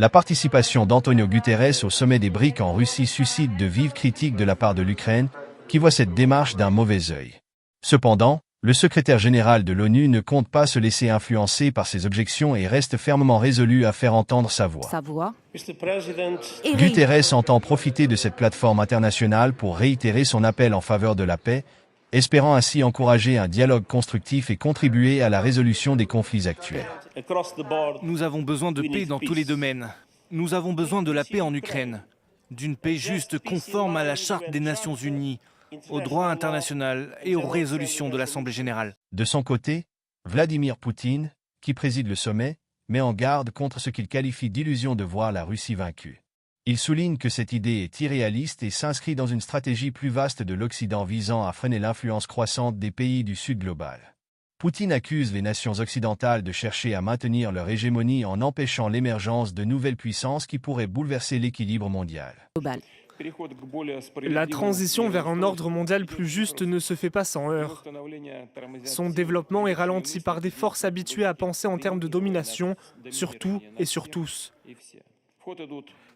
La participation d'Antonio Guterres au sommet des BRICS en Russie suscite de vives critiques de la part de l'Ukraine, qui voit cette démarche d'un mauvais œil. Cependant, le secrétaire général de l'ONU ne compte pas se laisser influencer par ces objections et reste fermement résolu à faire entendre sa voix. Guterres entend profiter de cette plateforme internationale pour réitérer son appel en faveur de la paix, espérant ainsi encourager un dialogue constructif et contribuer à la résolution des conflits actuels. Nous avons besoin de paix dans tous les domaines. Nous avons besoin de la paix en Ukraine, d'une paix juste conforme à la Charte des Nations Unies, au droit international et aux résolutions de l'Assemblée générale. De son côté, Vladimir Poutine, qui préside le sommet, met en garde contre ce qu'il qualifie d'illusion de voir la Russie vaincue. Il souligne que cette idée est irréaliste et s'inscrit dans une stratégie plus vaste de l'Occident visant à freiner l'influence croissante des pays du Sud global. Poutine accuse les nations occidentales de chercher à maintenir leur hégémonie en empêchant l'émergence de nouvelles puissances qui pourraient bouleverser l'équilibre mondial. La transition vers un ordre mondial plus juste ne se fait pas sans heurts. Son développement est ralenti par des forces habituées à penser en termes de domination, sur tout et sur tous.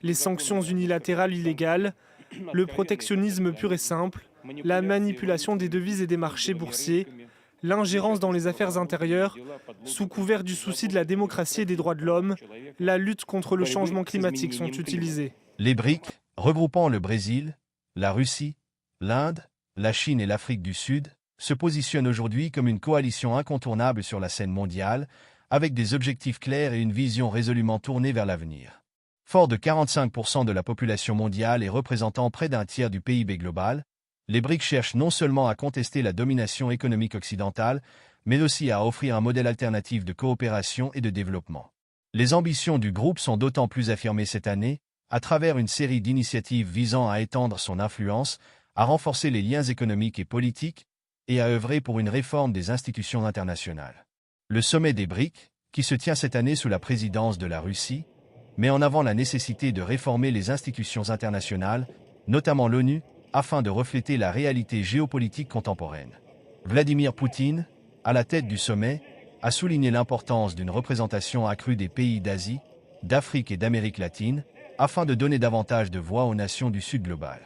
Les sanctions unilatérales illégales, le protectionnisme pur et simple, la manipulation des devises et des marchés boursiers, l'ingérence dans les affaires intérieures, sous couvert du souci de la démocratie et des droits de l'homme, la lutte contre le changement climatique sont utilisés. Les BRICS, regroupant le Brésil, la Russie, l'Inde, la Chine et l'Afrique du Sud, se positionnent aujourd'hui comme une coalition incontournable sur la scène mondiale, avec des objectifs clairs et une vision résolument tournée vers l'avenir. Fort de 45% de la population mondiale et représentant près d'un tiers du PIB global, les BRICS cherchent non seulement à contester la domination économique occidentale, mais aussi à offrir un modèle alternatif de coopération et de développement. Les ambitions du groupe sont d'autant plus affirmées cette année, à travers une série d'initiatives visant à étendre son influence, à renforcer les liens économiques et politiques, et à œuvrer pour une réforme des institutions internationales. Le sommet des BRICS, qui se tient cette année sous la présidence de la Russie, met en avant la nécessité de réformer les institutions internationales, notamment l'ONU, afin de refléter la réalité géopolitique contemporaine. Vladimir Poutine, à la tête du sommet, a souligné l'importance d'une représentation accrue des pays d'Asie, d'Afrique et d'Amérique latine, afin de donner davantage de voix aux nations du Sud global.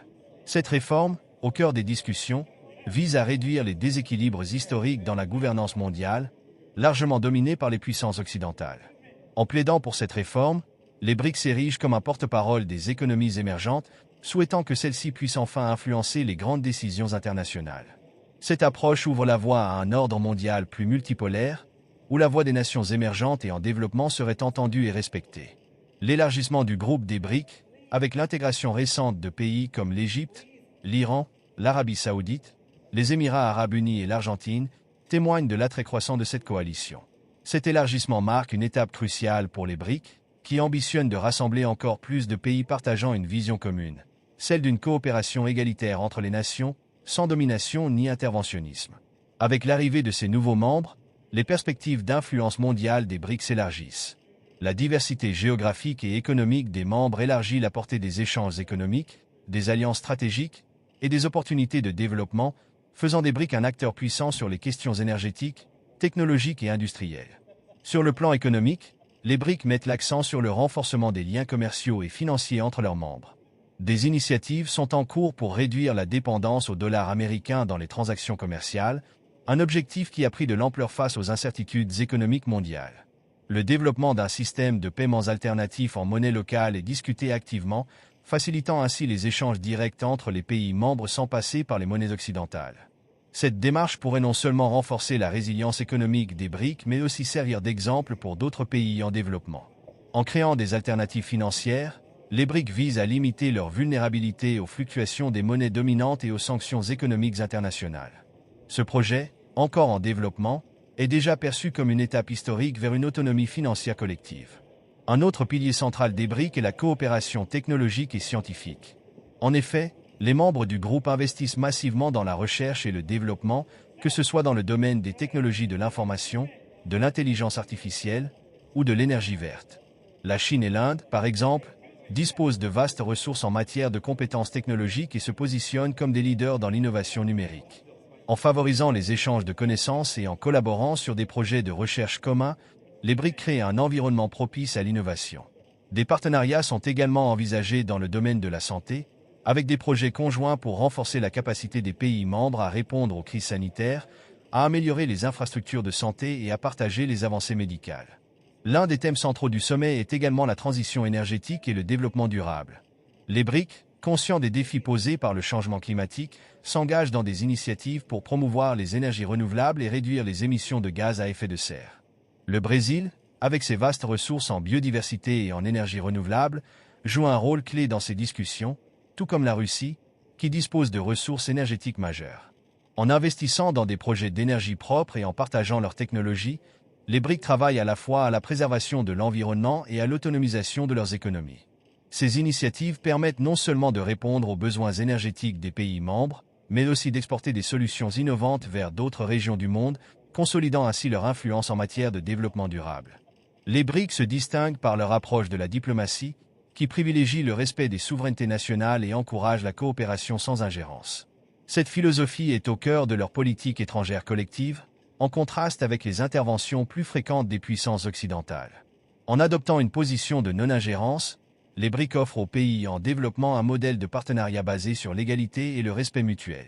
Cette réforme, au cœur des discussions, vise à réduire les déséquilibres historiques dans la gouvernance mondiale, largement dominée par les puissances occidentales. En plaidant pour cette réforme, les BRICS s'érigent comme un porte-parole des économies émergentes, souhaitant que celles-ci puissent enfin influencer les grandes décisions internationales. Cette approche ouvre la voie à un ordre mondial plus multipolaire, où la voix des nations émergentes et en développement serait entendue et respectée. L'élargissement du groupe des BRICS, avec l'intégration récente de pays comme l'Égypte, l'Iran, l'Arabie saoudite, les Émirats arabes unis et l'Argentine, témoigne de l'attrait croissant de cette coalition. Cet élargissement marque une étape cruciale pour les BRICS, qui ambitionnent de rassembler encore plus de pays partageant une vision commune, celle d'une coopération égalitaire entre les nations, sans domination ni interventionnisme. Avec l'arrivée de ces nouveaux membres, les perspectives d'influence mondiale des BRICS s'élargissent. La diversité géographique et économique des membres élargit la portée des échanges économiques, des alliances stratégiques et des opportunités de développement, faisant des BRICS un acteur puissant sur les questions énergétiques, technologiques et industrielles. Sur le plan économique, les BRICS mettent l'accent sur le renforcement des liens commerciaux et financiers entre leurs membres. Des initiatives sont en cours pour réduire la dépendance au dollar américain dans les transactions commerciales, un objectif qui a pris de l'ampleur face aux incertitudes économiques mondiales. Le développement d'un système de paiements alternatifs en monnaie locale est discuté activement, facilitant ainsi les échanges directs entre les pays membres sans passer par les monnaies occidentales. Cette démarche pourrait non seulement renforcer la résilience économique des BRICS, mais aussi servir d'exemple pour d'autres pays en développement. En créant des alternatives financières, les BRICS visent à limiter leur vulnérabilité aux fluctuations des monnaies dominantes et aux sanctions économiques internationales. Ce projet, encore en développement, est déjà perçu comme une étape historique vers une autonomie financière collective. Un autre pilier central des BRICS est la coopération technologique et scientifique. En effet, les membres du groupe investissent massivement dans la recherche et le développement, que ce soit dans le domaine des technologies de l'information, de l'intelligence artificielle ou de l'énergie verte. La Chine et l'Inde, par exemple, disposent de vastes ressources en matière de compétences technologiques et se positionnent comme des leaders dans l'innovation numérique. En favorisant les échanges de connaissances et en collaborant sur des projets de recherche communs, les BRICS créent un environnement propice à l'innovation. Des partenariats sont également envisagés dans le domaine de la santé, avec des projets conjoints pour renforcer la capacité des pays membres à répondre aux crises sanitaires, à améliorer les infrastructures de santé et à partager les avancées médicales. L'un des thèmes centraux du sommet est également la transition énergétique et le développement durable. Les BRICS, conscients des défis posés par le changement climatique, s'engagent dans des initiatives pour promouvoir les énergies renouvelables et réduire les émissions de gaz à effet de serre. Le Brésil, avec ses vastes ressources en biodiversité et en énergie renouvelable, joue un rôle clé dans ces discussions, tout comme la Russie, qui dispose de ressources énergétiques majeures. En investissant dans des projets d'énergie propre et en partageant leurs technologies, les BRICS travaillent à la fois à la préservation de l'environnement et à l'autonomisation de leurs économies. Ces initiatives permettent non seulement de répondre aux besoins énergétiques des pays membres, mais aussi d'exporter des solutions innovantes vers d'autres régions du monde, consolidant ainsi leur influence en matière de développement durable. Les BRICS se distinguent par leur approche de la diplomatie, qui privilégie le respect des souverainetés nationales et encourage la coopération sans ingérence. Cette philosophie est au cœur de leur politique étrangère collective, en contraste avec les interventions plus fréquentes des puissances occidentales. En adoptant une position de non-ingérence, les BRICS offrent aux pays en développement un modèle de partenariat basé sur l'égalité et le respect mutuel.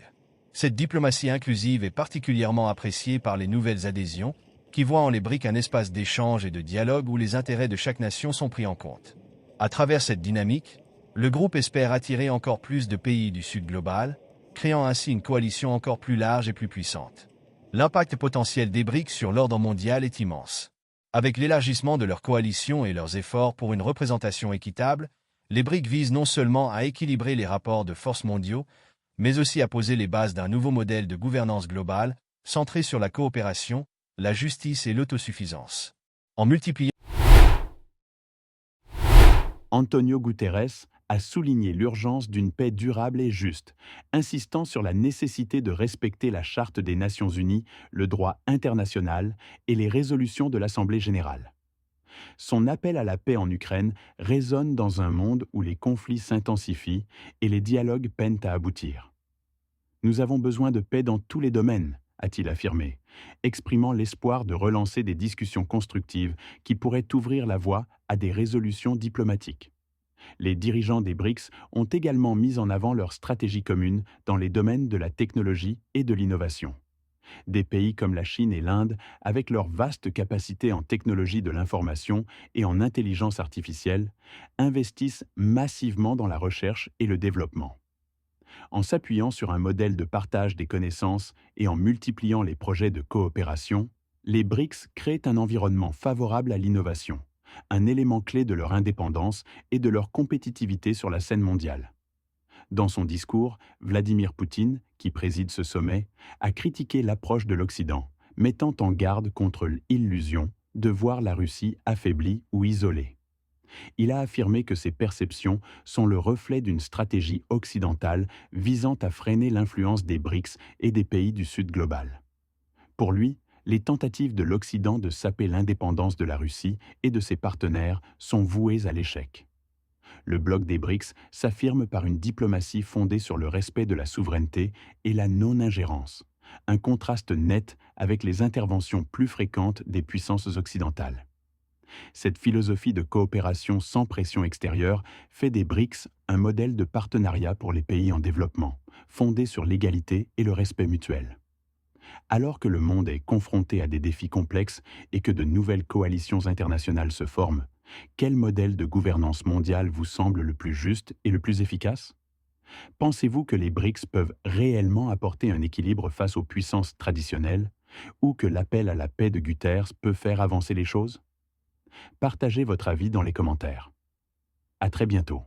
Cette diplomatie inclusive est particulièrement appréciée par les nouvelles adhésions, qui voient en les BRICS un espace d'échange et de dialogue où les intérêts de chaque nation sont pris en compte. À travers cette dynamique, le groupe espère attirer encore plus de pays du Sud global, créant ainsi une coalition encore plus large et plus puissante. L'impact potentiel des BRICS sur l'ordre mondial est immense. Avec l'élargissement de leur coalition et leurs efforts pour une représentation équitable, les BRICS visent non seulement à équilibrer les rapports de force mondiaux, mais aussi à poser les bases d'un nouveau modèle de gouvernance globale, centré sur la coopération, la justice et l'autosuffisance. En multipliant Antonio Guterres a souligné l'urgence d'une paix durable et juste, insistant sur la nécessité de respecter la Charte des Nations Unies, le droit international et les résolutions de l'Assemblée générale. Son appel à la paix en Ukraine résonne dans un monde où les conflits s'intensifient et les dialogues peinent à aboutir. « Nous avons besoin de paix dans tous les domaines », a-t-il affirmé, exprimant l'espoir de relancer des discussions constructives qui pourraient ouvrir la voie à des résolutions diplomatiques. Les dirigeants des BRICS ont également mis en avant leur stratégie commune dans les domaines de la technologie et de l'innovation. Des pays comme la Chine et l'Inde, avec leur vaste capacité en technologie de l'information et en intelligence artificielle, investissent massivement dans la recherche et le développement. En s'appuyant sur un modèle de partage des connaissances et en multipliant les projets de coopération, les BRICS créent un environnement favorable à l'innovation, un élément clé de leur indépendance et de leur compétitivité sur la scène mondiale. Dans son discours, Vladimir Poutine, qui préside ce sommet, a critiqué l'approche de l'Occident, mettant en garde contre l'illusion de voir la Russie affaiblie ou isolée. Il a affirmé que ces perceptions sont le reflet d'une stratégie occidentale visant à freiner l'influence des BRICS et des pays du Sud global. Pour lui, les tentatives de l'Occident de saper l'indépendance de la Russie et de ses partenaires sont vouées à l'échec. Le bloc des BRICS s'affirme par une diplomatie fondée sur le respect de la souveraineté et la non-ingérence, un contraste net avec les interventions plus fréquentes des puissances occidentales. Cette philosophie de coopération sans pression extérieure fait des BRICS un modèle de partenariat pour les pays en développement, fondé sur l'égalité et le respect mutuel. Alors que le monde est confronté à des défis complexes et que de nouvelles coalitions internationales se forment, quel modèle de gouvernance mondiale vous semble le plus juste et le plus efficace ? Pensez-vous que les BRICS peuvent réellement apporter un équilibre face aux puissances traditionnelles ou que l'appel à la paix de Guterres peut faire avancer les choses ? Partagez votre avis dans les commentaires. À très bientôt.